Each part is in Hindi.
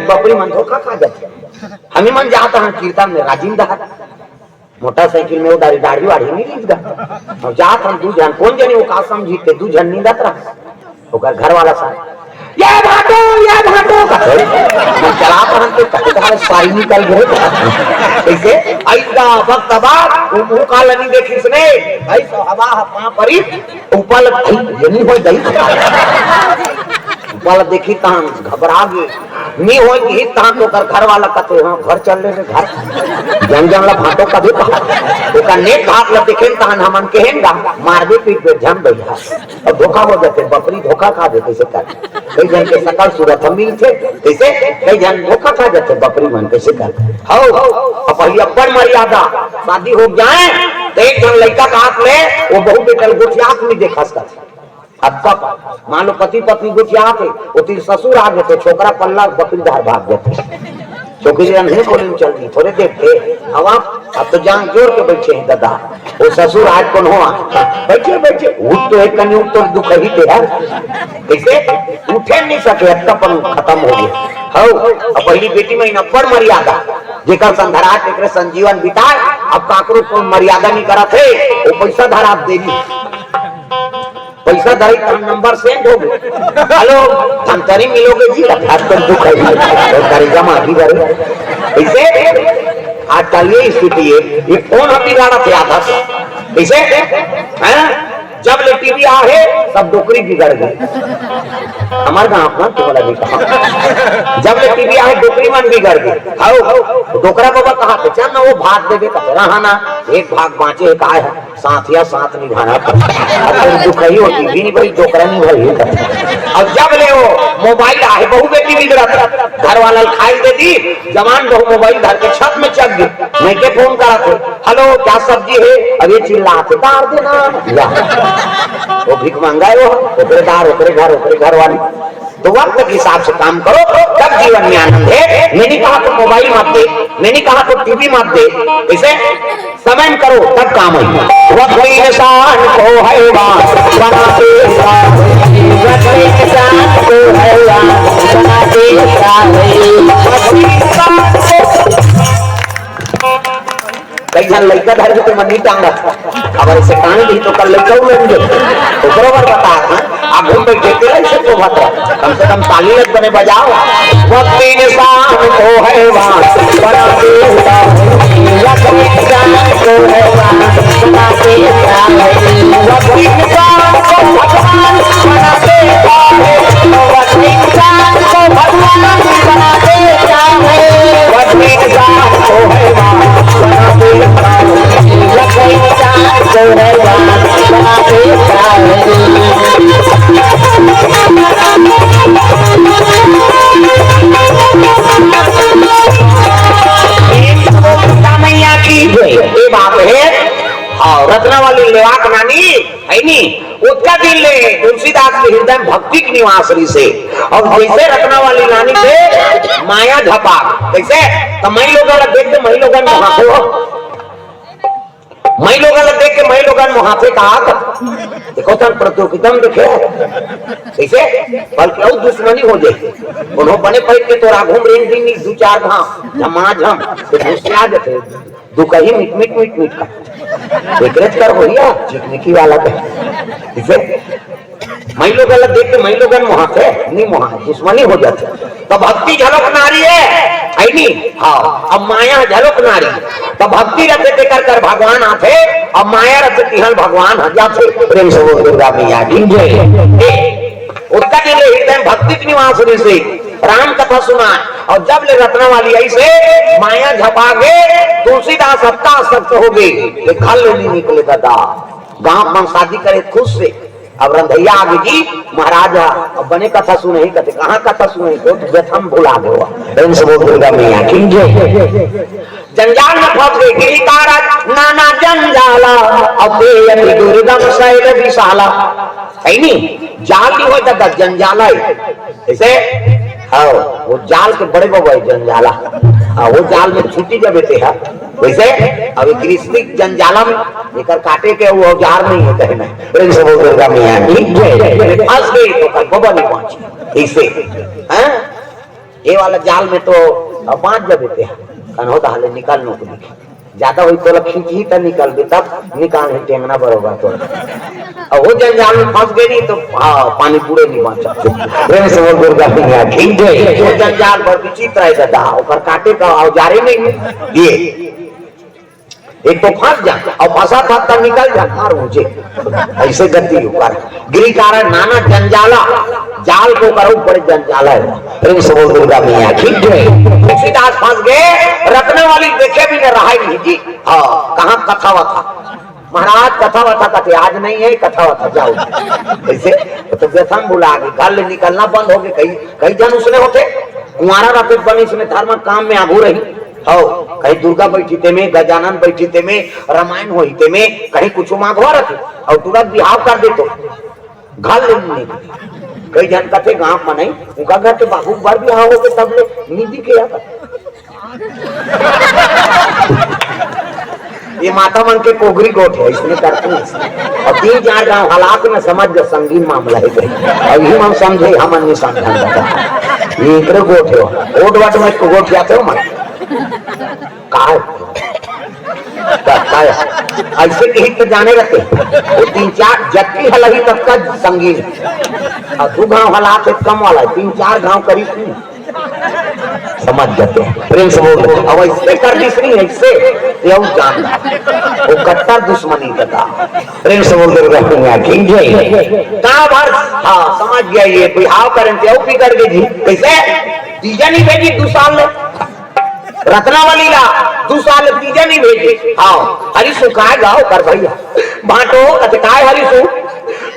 बपरी मन धोखा खा जाते। हमी मन जाता है कीर्तन में राजिंदा मोटरसाइकिल में वो दाढ़ी वाड़ी नहीं लीजगा और जात हम दू जन कौन जने वो का समझीते दू जन नींदत रहा ओकर घर वाला सा ये भाटो मैं चला पर के कटकाल साई निकल गए ऐसे ऐसा वक्त बाद वो मुंह काला नहीं देखी इसने ऐसा हवा पा परी ऊपर ये नहीं हो गई वाला देखी तहां घबरा गए नहीं हो कि तहां तो कर घर वाला कहते हां घर चल ले घर जन जन ला भाटो का भी तो का नेक हाथ ला देखे तहां हमन केहेंगा मार दे पीठ पे जम बैठा और धोखा हो जाते बकरी धोखा खा देते से कर कई जन के सकल सूरत हम मिलते कैसे कई जन धोखा खा जाते बकरी मन कैसे कर हो अब पहले अपन मर्यादा शादी हो जाए तो एक जन लड़का का हाथ में वो बहु बेटल गोठियात में देखा सकता अब मान लो पति पत्नी गुठिया थे वो तीन ससुर आ गए तो छोकरा पल्ला बकरी धार भाग गए छोकरी नहीं खोली चल गई थोड़े देखते अब तो जान जोर के बैठे हैं दादा वो ससुर आज कौन हुआ बैठे बैठे उठ तो एक कनी उठ तो दुख ही थे यार कैसे उठे नहीं सके अपन खत्म हो गया हो अब पहली बेटी में नब्बड़ मर्यादा जेकर संधरा टेकरे संजीवन बिताए अब काकरो को मर्यादा नहीं करा थे वो पैसा धरा देनी पैसा धरी तम नंबर सेंड हो गए हेलो हम तरी मिलोगे जी तो दुख है तो तारी जमा की करे ऐसे आज कल ये स्थिति है ये फोन हम बिगाड़ा थे आधा ऐसे हैं जब ले टीवी आ है सब डोकरी बिगड़ गई हमारे गांव अपना तो वाला भी कहा जब ले टीवी आए डोकरी मन बिगड़ गई आओ डोकरा बाबा कहा थे चल ना वो भाग देवे का रहा ना एक भाग बाँचे एक आए साथ या साथ निभाना पड़ता दुख ही होती भी नहीं भाई डोकरा नहीं भाई अब जब ले वो मोबाइल आए बहु बेटी बिगड़ा घर वाला खाई दे दी जवान बहु मोबाइल घर के छत में चढ़ गई मैं के फोन करा थे हेलो क्या सब्जी है अब ये चिल्लाते दार देना वो भीख मांगा है वो ओकरे दार ओकरे घर वाली तो वक्त के हिसाब से काम करो तब जीवन में आनंद है मैंने कहा तो मोबाइल मत दे मैंने कहा तो टीवी मत दे इसे समय करो तब काम होगा वक्त इंसान को हैवान बनाते कई जन लड़का धर के मन नहीं टांगा अब ऐसे टांग दी तो कल लड़का लेंगे तो बरोबर बता आप घूम बैठे ऐसे तो भद्रा कम से कम ताली लग बने बजाओ वक्त इंसान को हैवान बनाते वक्त इंसान को हैवान बनाते वक्त इंसान को भगवान बनाते वक्त इंसान को भगवान बनाते वक्त इंसान को हैवान बनाते वक्त इंसान को हैवान बनाते बात है और रत्ना वाली लेवाक नानी है नी उसका दिल ले तुलसीदास के हृदय भक्ति की निवासरी से और जैसे रत्ना वाली नानी से माया झपा कैसे तो मई लोग देख के मई लोगन देख के मई लोगन मुहाफे कहा देखो तन प्रतियोगिता में देखे ऐसे बल्कि और दुश्मनी हो जाए उन्होंने बने पैठ के तोरा घूम रेंग दिन दो चार घाम जमा झम तो दूसरे आ जाते दुख ही मिट का देखरेख कर हो गया चिकनिकी वाला पे इसे मई लोग देख के मई लोगन मुहाफे नहीं मुहा दुश्मनी हो जाते तो भक्ति झलक नारी है नहीं हाँ अब माया झलक नारी तो भक्ति रखते कर भगवान आते अब माया रखते हल भगवान जाते प्रेम से बोल दुर्गा मैया की उसका के लिए हृदय भक्ति की निवास से राम कथा सुना और जब ले रत्ना वाली ऐसे माया झपा गए तुलसीदास हफ्ता सख्त हो गए घर नहीं निकले दादा गांव में शादी करे खुश से अब रंधैया आगे जी महाराजा अब बने कथा सुने ही कहते कहाँ कथा सुने तो जथम भुला गया दुर्गा मैया जंजाल में फंस गए गिरी नाना जंजाला अब दुर्गम शैल विशाला है नहीं जाल नहीं हो दादा जंजाला ऐसे हाँ वो जाल के बड़े बाबा जंजाला हाँ वो जाल में छुट्टी जब बेटे है वैसे अब कृष्ण जंजाला में लेकर काटे के वो औजार नहीं है कहना प्रेम से बोल दुर्गा मैया फंस गई तो कल बाबा नहीं पहुंची ऐसे ये वाला जाल में तो 5 जब देते हैं कन्हो हाले निकाल नो दिखे ज्यादा हुई तो खींच ही तो निकल दे तब निकाल ही टेंगना बरोबर तो और वो जंजाल में फंस गई नहीं तो पानी पूरे नहीं बचा प्रेम से बोल दुर्गा मैया खींच गई वो जंजाल पर विचित्र है दादा ऊपर काटे का औजारे नहीं दिए एक तो फंस जा और फंसा था तब निकल जा मार मुझे ऐसे गति ऊपर गिरी कारण नाना जंजाला जाल को करो बड़े जंजाला है प्रेम से बोल दुर्गा मैया खींच गए तुलसीदास फंस गए रखने वाली देखे भी न रहा नहीं जी हाँ कहाँ कथा था महाराज कथा वथा कहते आज नहीं है कथा वथा जाओ ऐसे तो व्यसन बुला के घर निकलना बंद हो गए कई जन उसने होते कुंवारा रात बनी इसमें धर्म काम में आगू रही हो कहीं दुर्गा बैठी थे में गजानन बैठी थे में रामायण होई थे में कहीं कुछ मांगवा रखे और तुरंत बिहाव कर दे तो घर लेने कई जन कहते गांव में नहीं उनका घर के बाबू बार बिहाव हो गए तब ले निधि के ये माता मन के कोगरी गोठ है इसमें करते हैं और 3-4 गांव हालात में समझ संगीन मामला है और यही हम समझे हम नहीं समझा ये एक गोठ है ओट वाट में गोठ जाते हो मत ऐसे कहीं तो जाने रहते वो 3-4 जबकि हलही तक का संगीन और 2 गांव हालात कम वाला है 3-4 गांव करीब समझ जाते हैं प्रेम से बोल अब ऐसे कर नहीं ऐसे ये जान वो कट्टर दुश्मनी का प्रेम से बोल भर हाँ समझ गया ये बिहाव करें बिगड़ गई जी कैसे तीजा नहीं भेजी 2 साल में रत्नावली ला 2 साल तीजा नहीं भेजी हाँ हरीशु कहा गाओ कर भैया बांटो काय हरीशु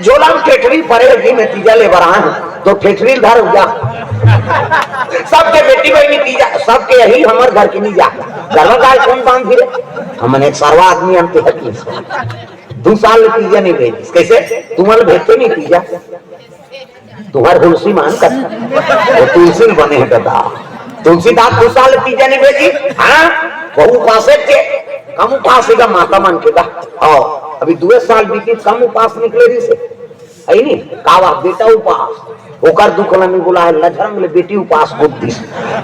झोला में ठेठरी पड़ेगी मैं तीजा ले बरान तो ठेठरी घर हो जा सबके बेटी बहनी तीजा सबके यही हमारे घर की नहीं जा घर का कौन काम फिर हमने एक सर्वा आदमी हम 2 साल तीजा नहीं भेजी कैसे तुम्हारे भेजते नहीं तीजा तुम्हारे तुलसी मान कर तुलसी बने है दादा तुलसीदास 2 साल तीजा नहीं भेजी हाँ बहु उपास के कम उपास का माता मन के का अभी 2 साल बीती कम उपास निकले रही से है नहीं कावा बेटा उपास ओकर दुख में बोला है लजरंग ले बेटी उपास बुद्धि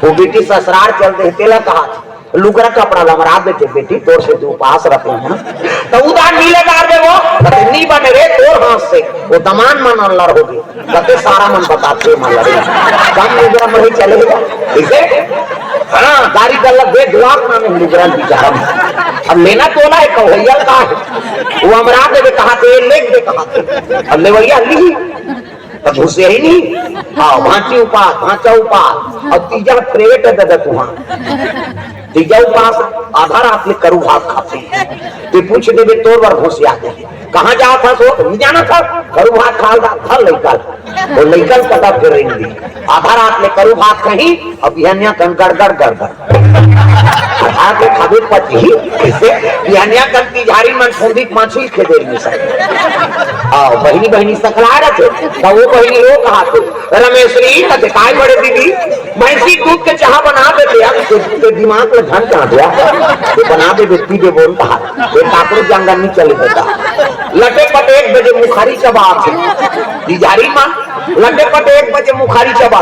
वो बेटी ससुराल चल दे तेला कहा लुगरा कपड़ा लमरा देते बेटी तोर से तू उपास रखे हैं तो उदार नीले गार दे वो नी बने रे तोर हाथ से वो दमान मन अल्लाह होगी कहते सारा मन बताते मन लगे कम लुगरा में चलेगा इसे हाँ गाड़ी का लग दे दुआक ना में लुगरा बेचारा अब लेना तोला है कौहैया का है वो अमरा दे कहा थे लेख दे कहा थे अब ले भैया ली तब घुसे ही नहीं हाँ भांची उपास भांचा उपास और तीजा प्रेट दादा तुम्हारा तीजा उपास आधा रात में करू भात खाते तो पूछ देवे तोर बार घुस आते कहाँ जा था सो नहीं जाना था करू भात खा था लैकल वो लैकल पता फिर रही आधा रात में करू भात कहीं अब यहां कंकड़ गड़ आधा के खाबे पति कैसे यहां कंती झाड़ी मन फूंदी माछी खेदे नहीं सके आओ बहनी बहनी सकला रहे तो वो बहनी रो कहा थे रमेश्वरी कहते काय बड़े दीदी भैंसी दूध के चाह बना देते यार तो दिमाग में धन कहाँ गया तो बना दे व्यक्ति के बोल कहा काकड़े जंगल नहीं चले देता लटे पट 1 बजे मुखारी चबा तिजारी मां लटे पट 1 बजे मुखारी चबा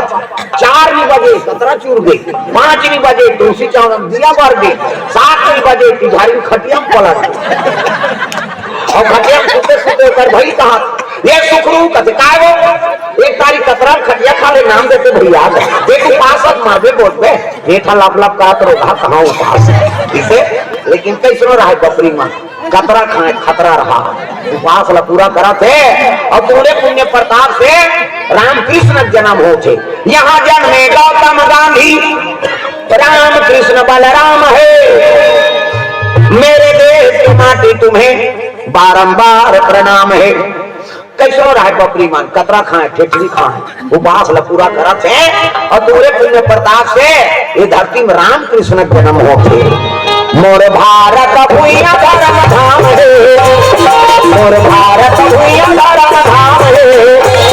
4 बजे 17 चूर गई 5 बजे तुलसी चावल दिया भर गई 7 बजे तिजारी खटिया पलट और खटिया सुते सुते कर भाई कहा ये सुखरू कहते काय वो 1 तारीख कतरा खटिया खा ले नाम देते भैया देख उपास मार दे बोल पे नेठा लाप लाप करत रहा कहां उपास इसे लेकिन कैसनो रहा बकरी मां कतरा खाए खतरा रहा उपास ला पूरा करा थे और पूरे पुण्य प्रताप से रामकृष्ण जन्म हो थे यहाँ जन्मे गौतम गांधी राम कृष्ण बलराम है मेरे देश की माटी तुम्हें बारंबार प्रणाम है कैसो रहा बकरी मान कतरा खाए ठेठरी खाए उपास ला पूरा करा थे और पूरे पुण्य प्रताप से ये धरती में राम कृष्ण जन्म हो थे मोर भारत भूया धर्म धाम है मोर भारत भूया धर्म धाम है